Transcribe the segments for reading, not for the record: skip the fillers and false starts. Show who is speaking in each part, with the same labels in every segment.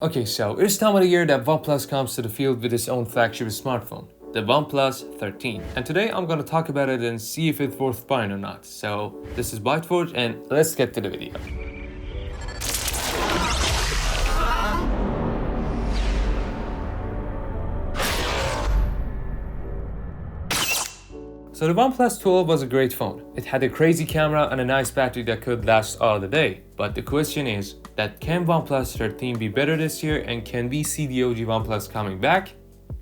Speaker 1: Okay, so it's time of the year that OnePlus comes to the field with its own flagship smartphone, the OnePlus 13. And today I'm gonna talk about it and see if it's worth buying or not. So this is Byteforge and let's get to the video. So the OnePlus 12 was a great phone. It had a crazy camera and a nice battery that could last all the day. But the question is that can OnePlus 13 be better this year, and can we see the OG OnePlus coming back?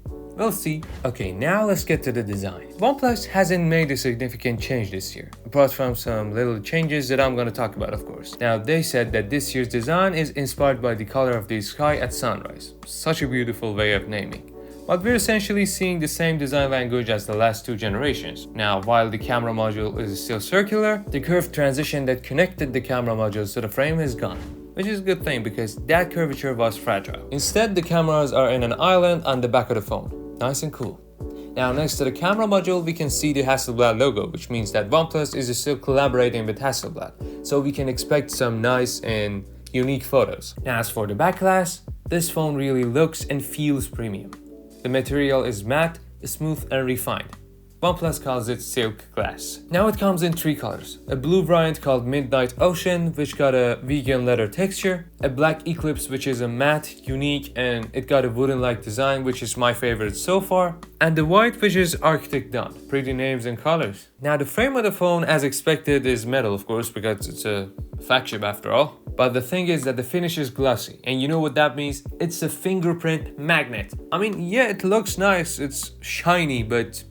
Speaker 1: We'll see. Okay, now let's get to the design. OnePlus hasn't made a significant change this year, apart from some little changes that I'm gonna talk about, of course. Now, they said that this year's design is inspired by the color of the sky at sunrise. Such a beautiful way of naming. But we're essentially seeing the same design language as the last two generations. Now, while the camera module is still circular, the curved transition that connected the camera modules to the frame is gone, which is a good thing because that curvature was fragile. Instead, the cameras are in an island on the back of the phone. Nice and cool. Now, next to the camera module, we can see the Hasselblad logo, which means that OnePlus is still collaborating with Hasselblad, so we can expect some nice and unique photos. Now, as for the back glass, this phone really looks and feels premium. The material is matte, smooth and refined. OnePlus calls it silk glass. Now it comes in three colors. A blue variant called Midnight Ocean, which got a vegan leather texture. A black Eclipse, which is a matte, unique, and it got a wooden-like design, which is my favorite so far. And the white, which is Arctic Dawn. Pretty names and colors. Now the frame of the phone, as expected, is metal, of course, because it's a flagship after all. But the thing is that the finish is glossy, and you know what that means? It's a fingerprint magnet. I mean, yeah, it looks nice, it's shiny, but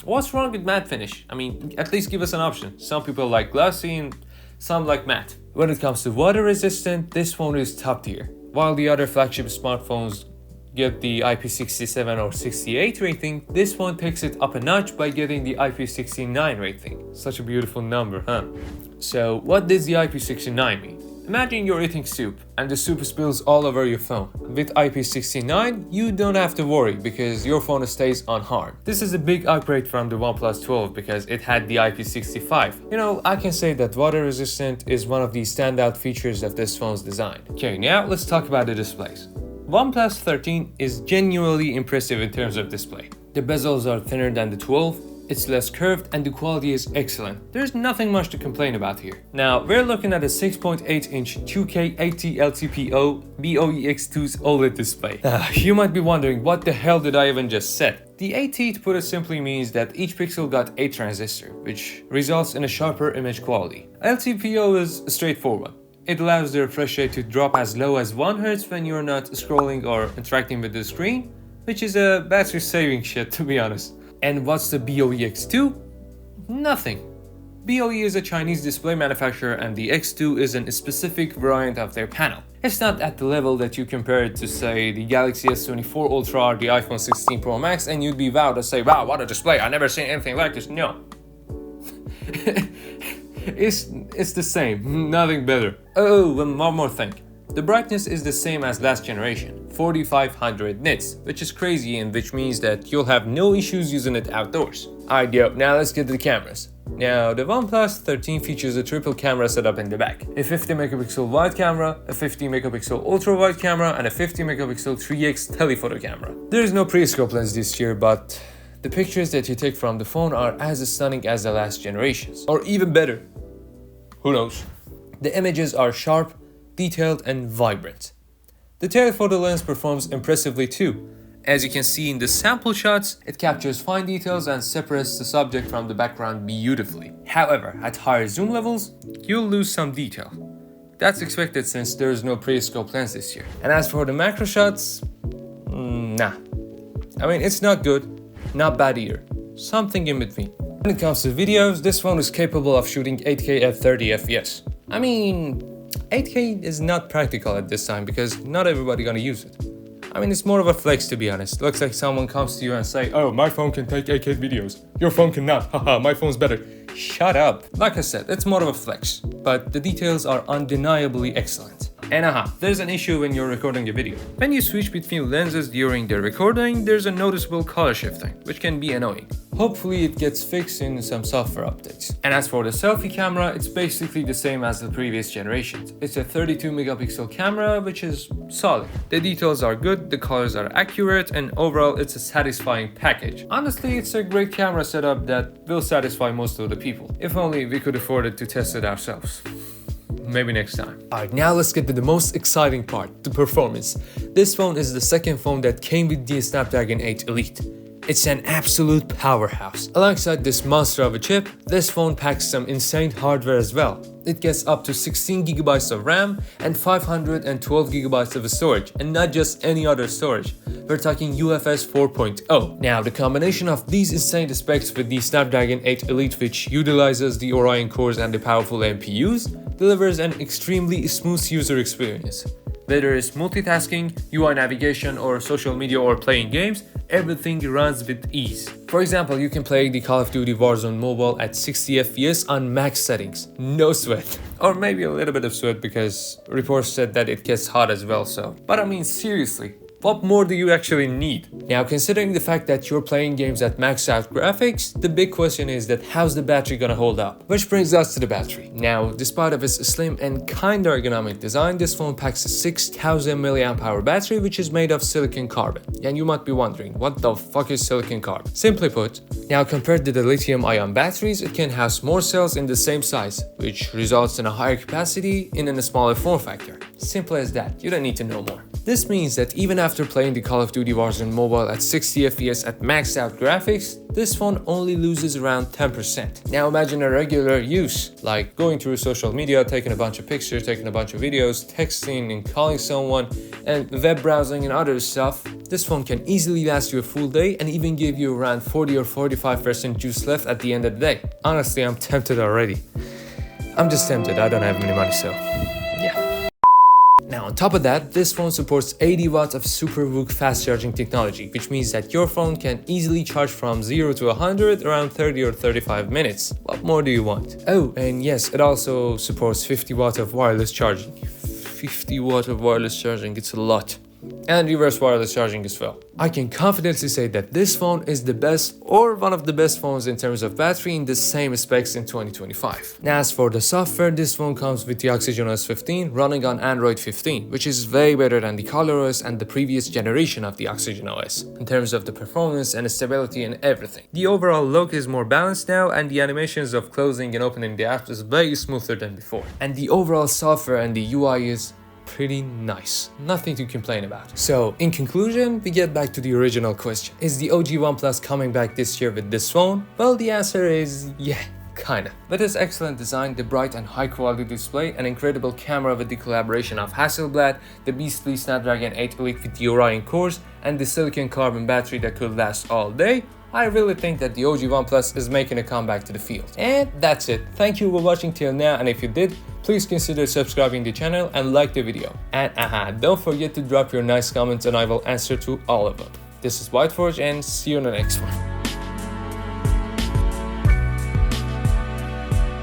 Speaker 1: what's wrong with matte finish? I mean, at least give us an option. Some people like glossy and some like matte. When it comes to water resistant, this phone is top tier. While the other flagship smartphones get the IP67 or 68 rating, this one takes it up a notch by getting the IP69 rating. Such a beautiful number, huh? So what does the IP69 mean? Imagine you're eating soup and the soup spills all over your phone. With IP69, you don't have to worry because your phone stays unharmed. This is a big upgrade from the OnePlus 12 because it had the IP65. You know, I can say that water resistant is one of the standout features of this phone's design. Okay, now let's talk about the displays. OnePlus 13 is genuinely impressive in terms of display. The bezels are thinner than the 12. It's less curved and the quality is excellent. There's nothing much to complain about here. Now, we're looking at a 6.8-inch 2K 80 LTPO BOEX2's OLED display. You might be wondering, what the hell did I even just said? The 80, to put it simply, means that each pixel got 8 transistors, which results in a sharper image quality. LTPO is straightforward. It allows the refresh rate to drop as low as 1 Hz when you're not scrolling or interacting with the screen, which is a battery saving shit, to be honest. And what's the BOEX2? Nothing. BOE is a Chinese display manufacturer and the X2 is a specific variant of their panel. It's not at the level that you compare it to, say, the Galaxy S24 Ultra or the iPhone 16 Pro Max and you'd be wowed to say, wow, what a display, I've never seen anything like this. No. It's the same, nothing better. Oh, and one more thing. The brightness is the same as last generation, 4500 nits, which is crazy and which means that you'll have no issues using it outdoors. Alright, yo, now let's get to the cameras. Now, the OnePlus 13 features a triple camera setup in the back. A 50 megapixel wide camera, a 50 megapixel ultra wide camera, and a 50 megapixel 3x telephoto camera. There is no periscope lens this year, but the pictures that you take from the phone are as stunning as the last generations. Or even better. Who knows? The images are sharp, detailed and vibrant. The telephoto lens performs impressively too. As you can see in the sample shots, it captures fine details and separates the subject from the background beautifully. However, at higher zoom levels, you'll lose some detail. That's expected since there is no periscope lens this year. And as for the macro shots, nah. I mean, it's not good, not bad either. Something in between. When it comes to videos, this phone is capable of shooting 8K at 30 FPS. I mean, 8K is not practical at this time because not everybody gonna use it. I mean, it's more of a flex, to be honest. Looks like someone comes to you and say, oh, my phone can take 8K videos. Your phone cannot. Haha, my phone's better. Shut up. Like I said, it's more of a flex, but the details are undeniably excellent. And there's an issue when you're recording a video. When you switch between lenses during the recording, there's a noticeable color shifting, which can be annoying. Hopefully it gets fixed in some software updates. And as for the selfie camera, it's basically the same as the previous generations. It's a 32 megapixel camera, which is solid. The details are good, the colors are accurate, and overall it's a satisfying package. Honestly, it's a great camera setup that will satisfy most of the people. If only we could afford it to test it ourselves. Maybe next time. Alright, now let's get to the most exciting part, the performance. This phone is the second phone that came with the Snapdragon 8 Elite. It's an absolute powerhouse. Alongside this monster of a chip, this phone packs some insane hardware as well. It gets up to 16GB of RAM and 512GB of storage, and not just any other storage. We're talking UFS 4.0. Now, the combination of these insane specs with the Snapdragon 8 Elite, which utilizes the Orion cores and the powerful NPUs, delivers an extremely smooth user experience. Whether it's multitasking, UI navigation, or social media or playing games, everything runs with ease. For example, you can play the Call of Duty Warzone mobile at 60 FPS on max settings, no sweat. Or maybe a little bit of sweat because reports said that it gets hot as well, so. But I mean, seriously, what more do you actually need? Now, considering the fact that you're playing games at maxed out graphics, the big question is that how's the battery gonna hold up? Which brings us to the battery. Now, despite of its slim and kinda ergonomic design, this phone packs a 6000 mAh battery, which is made of silicon carbon. And you might be wondering, what the fuck is silicon carbon? Simply put, now compared to the lithium-ion batteries, it can house more cells in the same size, which results in a higher capacity in a smaller form factor. Simple as that, you don't need to know more. This means that even after playing the Call of Duty Warzone mobile at 60 FPS at maxed out graphics, this phone only loses around 10%. Now imagine a regular use, like going through social media, taking a bunch of pictures, taking a bunch of videos, texting and calling someone, and web browsing and other stuff. This phone can easily last you a full day and even give you around 40 or 45% juice left at the end of the day. Honestly, I'm tempted already. I'm just tempted, I don't have any money, so yeah. Now, on top of that, this phone supports 80 watts of SuperVOOC fast charging technology, which means that your phone can easily charge from 0 to 100 around 30 or 35 minutes. What more do you want? Oh, and yes, it also supports 50 watts of wireless charging. 50 watts of wireless charging, it's a lot. And reverse wireless charging as well. I can confidently say that this phone is the best or one of the best phones in terms of battery in the same specs in 2025. Now, as for the software, this phone comes with the OxygenOS 15 running on Android 15, which is way better than the ColorOS and the previous generation of the OxygenOS in terms of the performance and stability and everything. The overall look is more balanced now, and the animations of closing and opening the app is way smoother than before. And the overall software and the UI is pretty nice. Nothing to complain about. So, in conclusion, we get back to the original question. Is the OG OnePlus coming back this year with this phone? Well, the answer is yeah. Kinda. With its excellent design, the bright and high quality display, an incredible camera with the collaboration of Hasselblad, the beastly Snapdragon 8 Elite with the Orion cores, and the silicon carbon battery that could last all day, I really think that the OG OnePlus is making a comeback to the field. And that's it. Thank you for watching till now, and if you did, please consider subscribing to the channel and like the video. And don't forget to drop your nice comments and I will answer to all of them. This is WhiteForge and see you in the next one.